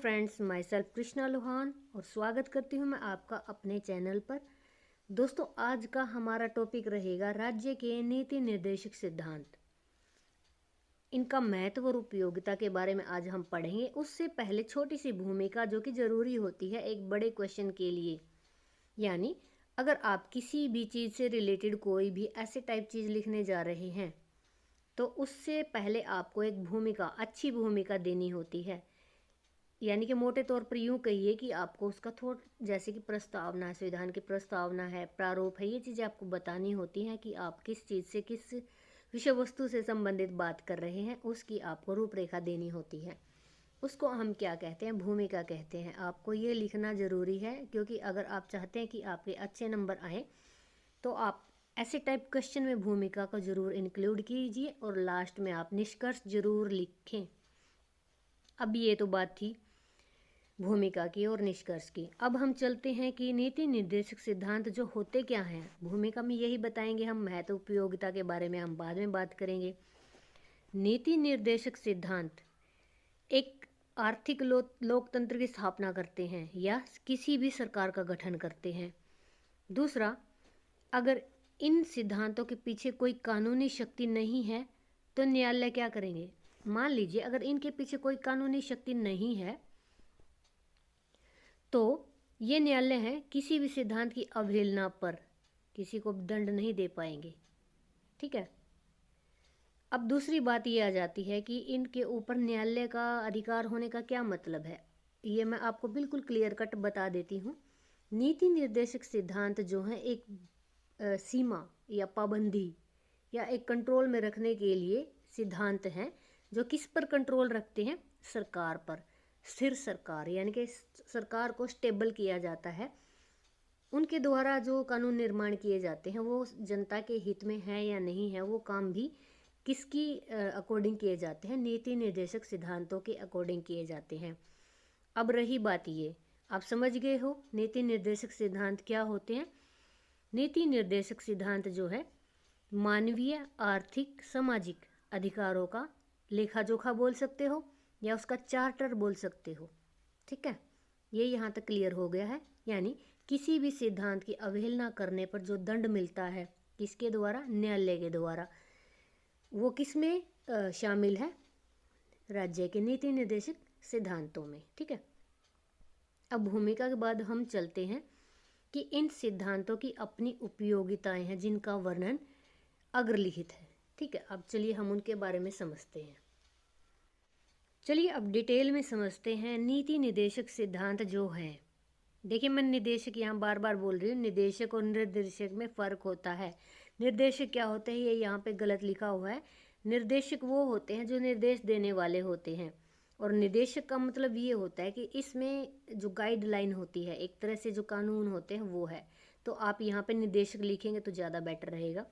Friends, my self Krishna Lohan और स्वागत करती हूँ मैं आपका अपने चैनल पर। दोस्तों, आज का हमारा टॉपिक रहेगा राज्य के नीति निर्देशक सिद्धांत। इनका महत्व और उपयोगिता के बारे में आज हम पढ़ेंगे। उससे पहले छोटी सी भूमिका जो कि ज़रूरी होती है एक बड़े क्वेश्चन के लिए। यानी अगर आप किसी भी चीज़ से रिलेटेड कोई भी ऐसे टाइप चीज़ लिखने जा रहे हैं तो उससे पहले आपको एक भूमिका, अच्छी भूमिका देनी होती है। यानी कि मोटे तौर पर यूँ कहिए कि आपको उसका जैसे कि प्रस्तावना है, संविधान की प्रस्तावना है, प्रारूप है, ये चीज़ें आपको बतानी होती हैं कि आप किस चीज़ से, किस विषय वस्तु से संबंधित बात कर रहे हैं, उसकी आपको रूपरेखा देनी होती है। उसको हम क्या कहते हैं? भूमिका कहते हैं। आपको ये लिखना ज़रूरी है, क्योंकि अगर आप चाहते हैं कि आपके अच्छे नंबर आएँ तो आप ऐसे टाइप क्वेश्चन में भूमिका को ज़रूर इंक्लूड कीजिए और लास्ट में आप निष्कर्ष ज़रूर लिखें। अब ये तो बात थी भूमिका की और निष्कर्ष की। अब हम चलते हैं कि नीति निर्देशक सिद्धांत जो होते क्या हैं। भूमिका में यही बताएंगे हम, महत्व उपयोगिता के बारे में हम बाद में बात करेंगे। नीति निर्देशक सिद्धांत एक आर्थिक लोकतंत्र की स्थापना करते हैं या किसी भी सरकार का गठन करते हैं। दूसरा, अगर इन सिद्धांतों के पीछे कोई कानूनी शक्ति नहीं है तो न्यायालय क्या करेंगे? मान लीजिए अगर इनके पीछे कोई कानूनी शक्ति नहीं है तो ये न्यायालय है किसी भी सिद्धांत की अवहेलना पर किसी को दंड नहीं दे पाएंगे। ठीक है। अब दूसरी बात ये आ जाती है कि इनके ऊपर न्यायालय का अधिकार होने का क्या मतलब है। ये मैं आपको बिल्कुल क्लियर कट बता देती हूँ। नीति निर्देशक सिद्धांत जो है एक सीमा या पाबंदी या एक कंट्रोल में रखने के लिए सिद्धांत हैं जो किस पर कंट्रोल रखते हैं? सरकार पर। स्थिर सरकार, यानी कि सरकार को स्टेबल किया जाता है। उनके द्वारा जो कानून निर्माण किए जाते हैं वो जनता के हित में है या नहीं है, वो काम भी किसकी अकॉर्डिंग किए जाते हैं? नीति निर्देशक सिद्धांतों के अकॉर्डिंग किए जाते हैं। अब रही बात ये, आप समझ गए हो नीति निर्देशक सिद्धांत क्या होते हैं। नीति निर्देशक सिद्धांत जो है मानवीय, आर्थिक, सामाजिक अधिकारों का लेखा जोखा बोल सकते हो या उसका चार्टर बोल सकते हो। ठीक है, ये यहाँ तक क्लियर हो गया है। यानी किसी भी सिद्धांत की अवहेलना करने पर जो दंड मिलता है, किसके द्वारा? न्यायालय के द्वारा। वो किस में शामिल है? राज्य के नीति निर्देशक सिद्धांतों में। ठीक है। अब भूमिका के बाद हम चलते हैं कि इन सिद्धांतों की अपनी उपयोगिताएं हैं जिनका वर्णन अग्रलिखित है। ठीक है, अब चलिए हम उनके बारे में समझते हैं। चलिए अब डिटेल में समझते हैं नीति निर्देशक सिद्धांत जो है। देखिए, मैं निदेशक यहाँ बार बार बोल रही हूँ, निदेशक और निर्देशक में फ़र्क होता है। निर्देशक क्या होते हैं, ये यहाँ पे गलत लिखा हुआ है। निर्देशक वो होते हैं जो निर्देश देने वाले होते हैं, और निदेशक का मतलब ये होता है कि इसमें जो गाइडलाइन होती है, एक तरह से जो कानून होते हैं वो है। तो आप यहाँ पे निदेशक लिखेंगे तो ज़्यादा बेटर रहेगा।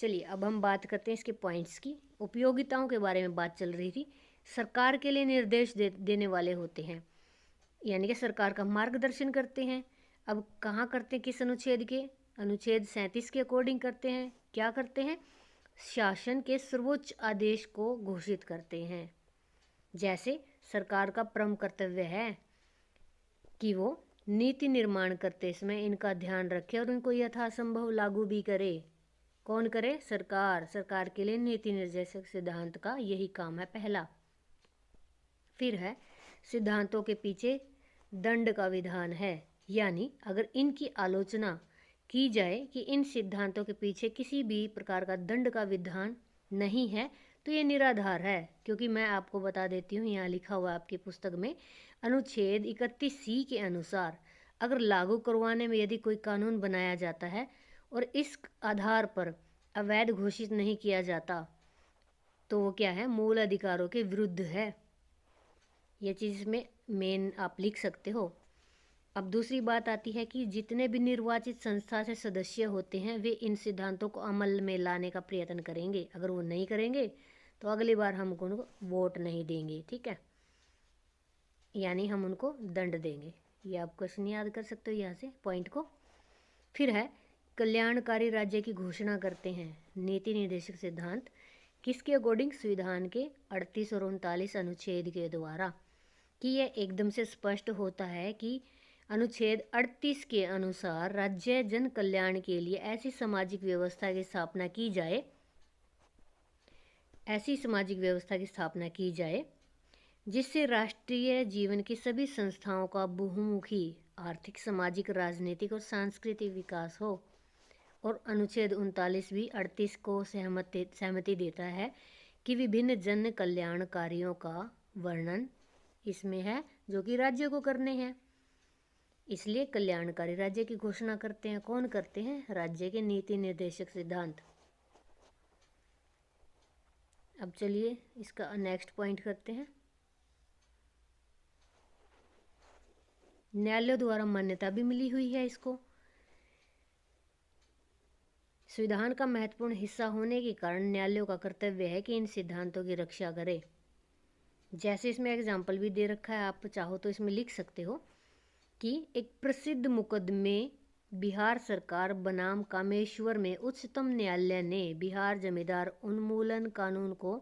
चलिए अब हम बात करते हैं इसके पॉइंट्स की। उपयोगिताओं के बारे में बात चल रही थी। सरकार के लिए निर्देश देने वाले होते हैं, यानी कि सरकार का मार्गदर्शन करते हैं। अब कहाँ करते हैं? किस अनुच्छेद के? अनुच्छेद 37 के अकॉर्डिंग करते हैं। क्या करते हैं? शासन के सर्वोच्च आदेश को घोषित करते हैं। जैसे सरकार का प्रमुख कर्तव्य है कि वो नीति निर्माण करते समय इनका ध्यान रखे और इनको यथासंभव लागू भी करे। कौन करे? सरकार। सरकार के लिए नीति निर्देशक सिद्धांत का यही काम है, पहला। फिर है सिद्धांतों के पीछे दंड का विधान है। यानी अगर इनकी आलोचना की जाए कि इन सिद्धांतों के पीछे किसी भी प्रकार का दंड का विधान नहीं है तो ये निराधार है। क्योंकि मैं आपको बता देती हूँ, यहाँ लिखा हुआ आपकी पुस्तक में अनुच्छेद 31C के अनुसार अगर लागू करवाने में यदि कोई कानून बनाया जाता है और इस आधार पर अवैध घोषित नहीं किया जाता तो वो क्या है? मूल अधिकारों के विरुद्ध है। ये चीज़ में मेन आप लिख सकते हो। अब दूसरी बात आती है कि जितने भी निर्वाचित संस्था से सदस्य होते हैं वे इन सिद्धांतों को अमल में लाने का प्रयत्न करेंगे। अगर वो नहीं करेंगे तो अगली बार हम उनको वोट नहीं देंगे। ठीक है, यानी हम उनको दंड देंगे। ये आप क्वेश्चन याद कर सकते हो यहाँ से पॉइंट को। फिर है कल्याणकारी राज्य की घोषणा करते हैं नीति निर्देशक सिद्धांत। किसके अकॉर्डिंग? संविधान के 38 और 39 अनुच्छेद के द्वारा। कि यह एकदम से स्पष्ट होता है कि अनुच्छेद 38 के अनुसार राज्य जन कल्याण के लिए ऐसी सामाजिक व्यवस्था की स्थापना की जाए जिससे राष्ट्रीय जीवन की सभी संस्थाओं का बहुमुखी आर्थिक, सामाजिक, राजनीतिक और सांस्कृतिक विकास हो। और अनुच्छेद 39 भी 38 को सहमति देता है कि विभिन्न जन कल्याण कार्यों का वर्णन इसमें है जो कि राज्य को करने हैं। इसलिए कल्याणकारी राज्य की घोषणा करते हैं। कौन करते हैं? राज्य के नीति निर्देशक सिद्धांत। अब चलिए इसका नेक्स्ट पॉइंट करते हैं। न्यायालयों द्वारा मान्यता भी मिली हुई है इसको। संविधान का महत्वपूर्ण हिस्सा होने के कारण न्यायालयों का कर्तव्य है कि इन सिद्धांतों की रक्षा करे। जैसे इसमें एग्जाम्पल भी दे रखा है, आप चाहो तो इसमें लिख सकते हो कि एक प्रसिद्ध मुकदमे बिहार सरकार बनाम कामेश्वर में उच्चतम न्यायालय ने बिहार जमींदार उन्मूलन कानून को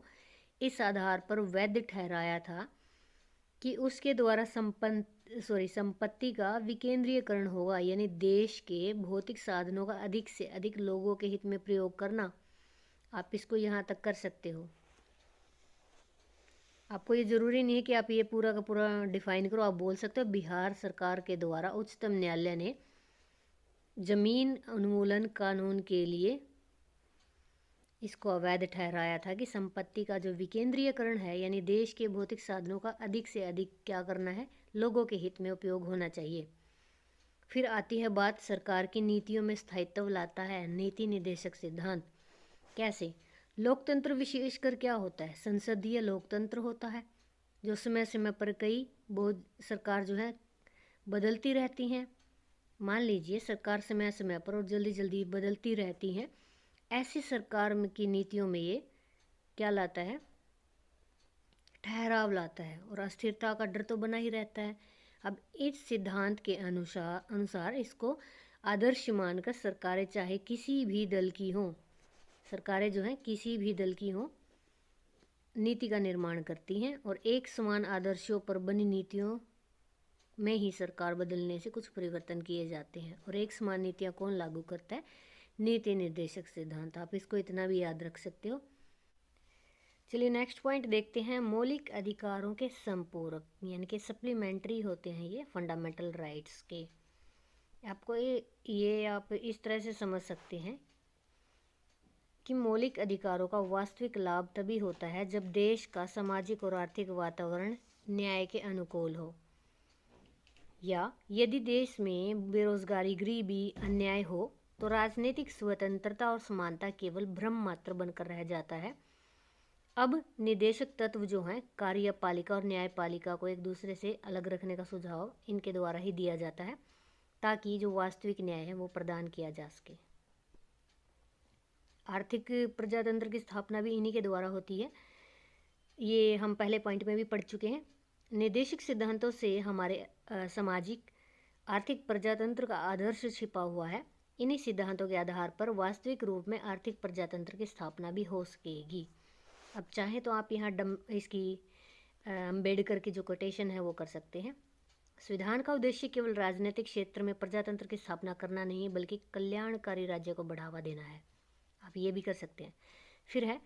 इस आधार पर वैध ठहराया था कि उसके द्वारा संपत्ति का विकेंद्रीयकरण होगा, यानी देश के भौतिक साधनों का अधिक से अधिक लोगों के हित में प्रयोग करना। आप इसको यहाँ तक कर सकते हो। आपको ये ज़रूरी नहीं है कि आप ये पूरा का पूरा डिफाइन करो। आप बोल सकते हो बिहार सरकार के द्वारा उच्चतम न्यायालय ने जमीन उन्मूलन कानून के लिए इसको अवैध ठहराया था कि संपत्ति का जो विकेंद्रीयकरण है, यानी देश के भौतिक साधनों का अधिक से अधिक क्या करना है, लोगों के हित में उपयोग होना चाहिए। फिर आती है बात सरकार की नीतियों में स्थायित्व लाता है नीति निर्देशक सिद्धांत। कैसे? लोकतंत्र विशेषकर क्या होता है? संसदीय लोकतंत्र होता है, जो समय समय पर कई बहुत सरकार जो है बदलती रहती हैं। मान लीजिए सरकार समय समय पर और जल्दी जल्दी बदलती रहती हैं। ऐसी सरकार की नीतियों में ये क्या लाता है? ठहराव लाता है और अस्थिरता का डर तो बना ही रहता है। अब इस सिद्धांत के अनुसार इसको आदर्श मानकर सरकारें चाहे किसी भी दल की हों, सरकारें जो हैं किसी भी दल की हों, नीति का निर्माण करती हैं और एक समान आदर्शों पर बनी नीतियों में ही सरकार बदलने से कुछ परिवर्तन किए जाते हैं। और एक समान नीतियाँ कौन लागू करता है? नीति निर्देशक सिद्धांत। आप इसको इतना भी याद रख सकते हो। चलिए नेक्स्ट पॉइंट देखते हैं। मौलिक अधिकारों के संपूरक, यानी कि सप्लीमेंट्री होते हैं ये फंडामेंटल राइट्स के। आपको ये आप इस तरह से समझ सकते हैं कि मौलिक अधिकारों का वास्तविक लाभ तभी होता है जब देश का सामाजिक और आर्थिक वातावरण न्याय के अनुकूल हो, या यदि देश में बेरोजगारी, गरीबी, अन्याय हो तो राजनीतिक स्वतंत्रता और समानता केवल भ्रम मात्र बनकर रह जाता है। अब निदेशक तत्व जो हैं, कार्यपालिका और न्यायपालिका को एक दूसरे से अलग रखने का सुझाव इनके द्वारा ही दिया जाता है ताकि जो वास्तविक न्याय है वो प्रदान किया जा सके। आर्थिक प्रजातंत्र की स्थापना भी इन्हीं के द्वारा होती है। ये हम पहले पॉइंट में भी पढ़ चुके हैं। निदेशक सिद्धांतों से हमारे सामाजिक आर्थिक प्रजातंत्र का आदर्श छिपा हुआ है। इन्हीं सिद्धांतों के आधार पर वास्तविक रूप में आर्थिक प्रजातंत्र की स्थापना भी हो सकेगी। अब चाहे तो आप यहाँ इसकी अम्बेडकर की जो कोटेशन है वो कर सकते हैं। संविधान का उद्देश्य केवल राजनीतिक क्षेत्र में प्रजातंत्र की स्थापना करना नहीं है, बल्कि कल्याणकारी राज्य को बढ़ावा देना है। आप ये भी कर सकते हैं। फिर है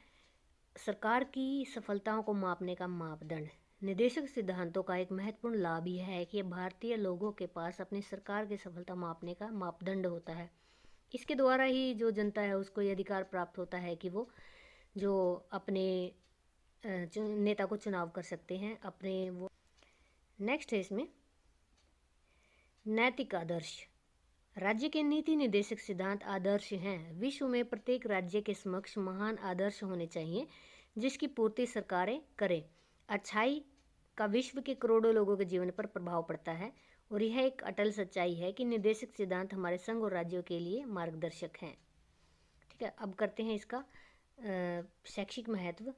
सरकार की सफलताओं को मापने का मापदंड। निदेशक सिद्धांतों का एक महत्वपूर्ण लाभ यह है कि भारतीय लोगों के पास अपनी सरकार की सफलता मापने का मापदंड होता है। इसके द्वारा ही जो जनता है उसको ये अधिकार प्राप्त होता है कि वो जो अपने नेता को चुनाव कर सकते हैं अपने वो। नेक्स्ट है इसमें नैतिक आदर्श। राज्य के नीति निर्देशक सिद्धांत आदर्श हैं। विश्व में प्रत्येक राज्य के समक्ष महान आदर्श होने चाहिए जिसकी पूर्ति सरकारें करें। अच्छाई का विश्व के करोड़ों लोगों के जीवन पर प्रभाव पड़ता है और यह एक अटल सच्चाई है कि निर्देशक सिद्धांत हमारे संघ और राज्यों के लिए मार्गदर्शक हैं। ठीक है, अब करते हैं इसका शैक्षिक महत्व।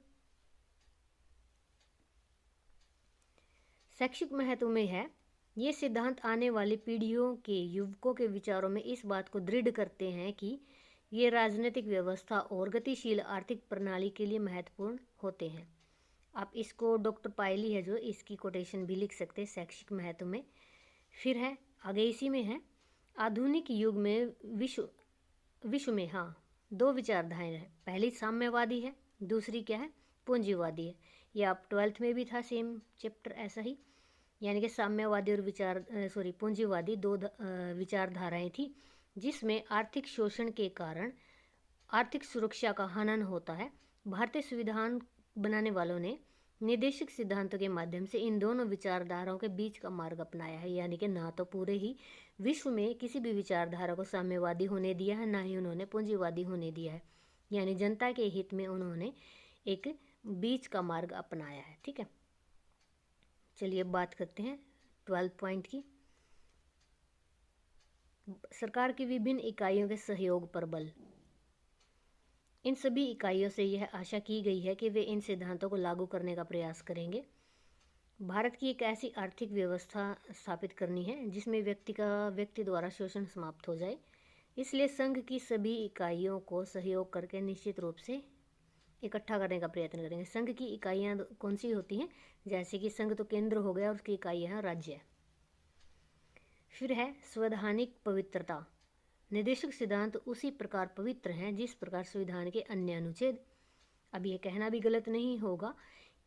शैक्षिक महत्व में है ये सिद्धांत आने वाली पीढ़ियों के युवकों के विचारों में इस बात को दृढ़ करते हैं कि ये राजनीतिक व्यवस्था और गतिशील आर्थिक प्रणाली के लिए महत्वपूर्ण होते हैं। आप इसको डॉक्टर पायली है जो, इसकी कोटेशन भी लिख सकते हैं शैक्षिक महत्व में। फिर है आगे इसी में है, आधुनिक युग में विश्व में हाँ दो विचारधाराएं हैं, पहली साम्यवादी है, दूसरी क्या है, पूंजीवादी है। ये आप 12th में भी था सेम चैप्टर ऐसा ही, यानी कि साम्यवादी और पूंजीवादी दो विचारधाराएं थी, जिसमें आर्थिक शोषण के कारण आर्थिक सुरक्षा का हनन होता है। भारतीय संविधान बनाने वालों ने निर्देशक सिद्धांतों के माध्यम से इन दोनों विचारधाराओं के बीच का मार्ग अपनाया है, यानी कि ना तो पूरे ही विश्व में किसी भी विचारधारा को साम्यवादी होने दिया है, ना ही उन्होंने पूंजीवादी होने दिया है, यानी जनता के हित में उन्होंने एक बीच का मार्ग अपनाया है। ठीक है, चलिए बात करते हैं 12 पॉइंट की। सरकार की विभिन्न इकाइयों के सहयोग पर बल। इन सभी इकाइयों से यह आशा की गई है कि वे इन सिद्धांतों को लागू करने का प्रयास करेंगे। भारत की एक ऐसी आर्थिक व्यवस्था स्थापित करनी है जिसमें व्यक्ति द्वारा शोषण समाप्त हो जाए। इसलिए संघ की सभी इकाइयों को सहयोग करके निश्चित रूप से इकट्ठा करने का प्रयत्न करेंगे। संघ की इकाइयाँ कौन सी होती हैं, जैसे कि संघ तो केंद्र हो गया और उसकी इकाइयाँ हैं राज्य। फिर है संवैधानिक पवित्रता। निर्देशक सिद्धांत उसी प्रकार पवित्र हैं जिस प्रकार संविधान के अन्य अनुच्छेद। अब यह कहना भी गलत नहीं होगा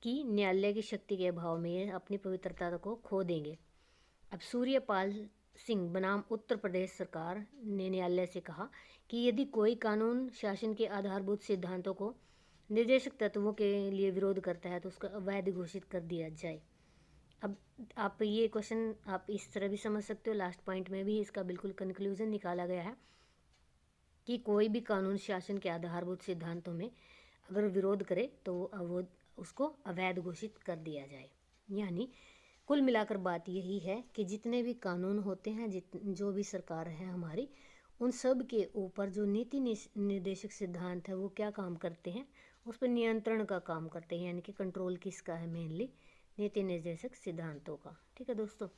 कि न्यायालय की शक्ति के अभाव में ये अपनी पवित्रता को खो देंगे। अब सूर्यपाल सिंह बनाम उत्तर प्रदेश सरकार ने न्यायालय से कहा कि यदि कोई कानून शासन के आधारभूत सिद्धांतों को निर्देशक तत्वों के लिए विरोध करता है तो उसको अवैध घोषित कर दिया जाए। अब आप ये क्वेश्चन आप इस तरह भी समझ सकते हो, लास्ट पॉइंट में भी इसका बिल्कुल कंक्लूजन निकाला गया है कि कोई भी कानून शासन के आधारभूत सिद्धांतों में अगर विरोध करे तो वो उसको अवैध घोषित कर दिया जाए। यानी कुल मिलाकर बात यही है कि जितने भी कानून होते हैं, जो भी सरकार है हमारी, उन सब के ऊपर जो नीति निर्देशक सिद्धांत है वो क्या काम करते हैं, उस पर नियंत्रण का काम करते हैं, यानी कि कंट्रोल किसका है, मेनली नीति निर्देशक सिद्धांतों का। ठीक है दोस्तों।